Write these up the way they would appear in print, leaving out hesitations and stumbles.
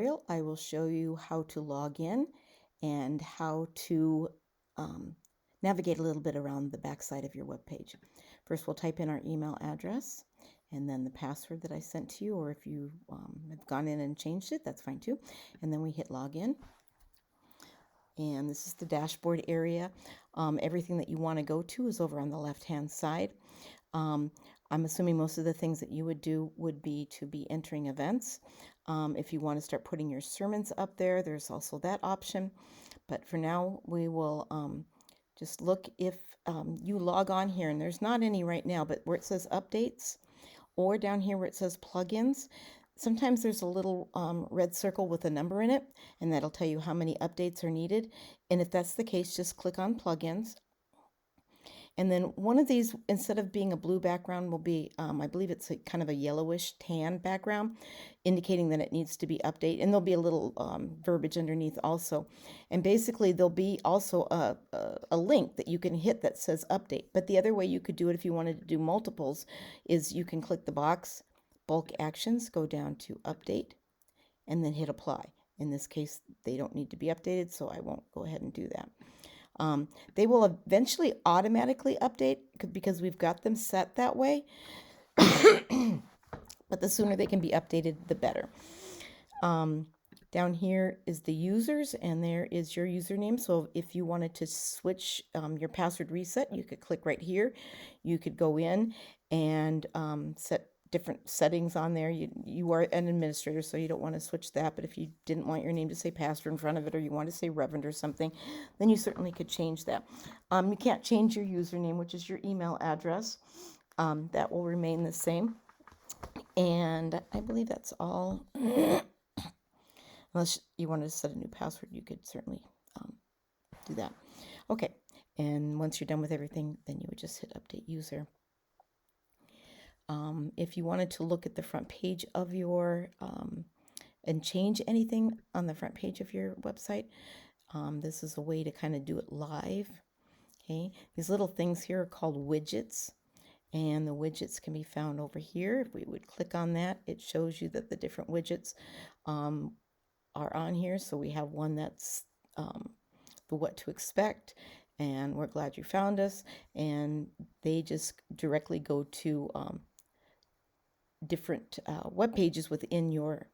tutorial, I will show you how to log in and how to navigate a little bit around the backside of your web page. First, we'll type in our email address and then the password that I sent to you, or if you have gone in and changed it, that's fine too. And then we hit login. And this is the dashboard area. Everything that you want to go to is over on the left-hand side. I'm assuming most of the things that you would do would be to be entering events. If you want to start putting your sermons up there, there's also that option. But for now, we will just look if you log on here, and there's not any right now, but where it says updates or down here where it says plugins, sometimes there's a little red circle with a number in it, and that'll tell you how many updates are needed. And if that's the case, just click on plugins. And then one of these, instead of being a blue background, will be, I believe it's a kind of a yellowish tan background, indicating that it needs to be updated. And there'll be a little verbiage underneath also. And basically, there'll be also a link that you can hit that says update. But the other way you could do it if you wanted to do multiples is you can click the box, bulk actions, go down to update, and then hit apply. In this case, they don't need to be updated, so I won't go ahead and do that. They will eventually automatically update because we've got them set that way. But the sooner they can be updated, the better. Down here is the users, and there is your username. So if you wanted to switch your password reset, you could click right here. You could go in and set different settings on there. You are an administrator, so you don't want to switch that, but if you didn't want your name to say pastor in front of it, or you want to say reverend or something, then you certainly could change that. You can't change your username, which is your email address. That will remain the same, and I believe that's all. Unless you wanted to set a new password, you could certainly do that. Okay, and once you're done with everything, then you would just hit update user. If you wanted to look at the front page of your and change anything on the front page of your website, this is a way to kind of do it live. Okay, these little things here are called widgets, and the widgets can be found over here. If we would click on that, it shows you that the different widgets are on here. So we have one that's the what to expect, and we're glad you found us, and they just directly go to different web pages within your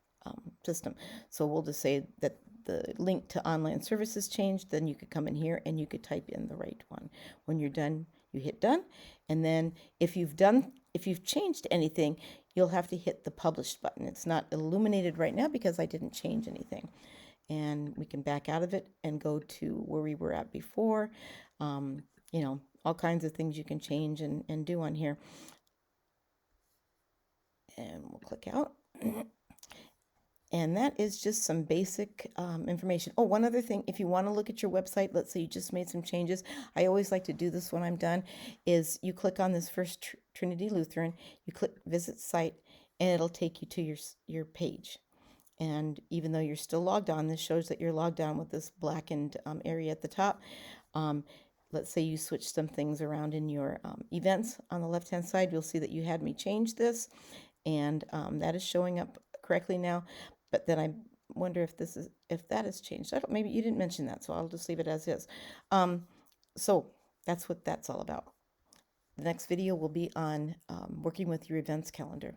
system. So we'll just say that the link to online services changed, then you could come in here and you could type in the right one. When you're done, you hit done, and then if you've changed anything, you'll have to hit the published button. It's not illuminated right now because I didn't change anything. And we can back out of it and go to where we were at before. You know, all kinds of things you can change and do on here. And we'll click out. And that is just some basic information. Oh, one other thing, if you want to look at your website, let's say you just made some changes. I always like to do this when I'm done, is you click on this first Trinity Lutheran, you click visit site, and it'll take you to your page. And even though you're still logged on, this shows that you're logged on with this blackened area at the top. Let's say you switch some things around in your events on the left-hand side, you'll see that you had me change this, and that is showing up correctly now. But then I wonder if that has changed. Maybe you didn't mention that, so I'll just leave it as is. So that's what that's all about. The next video will be on working with your events calendar.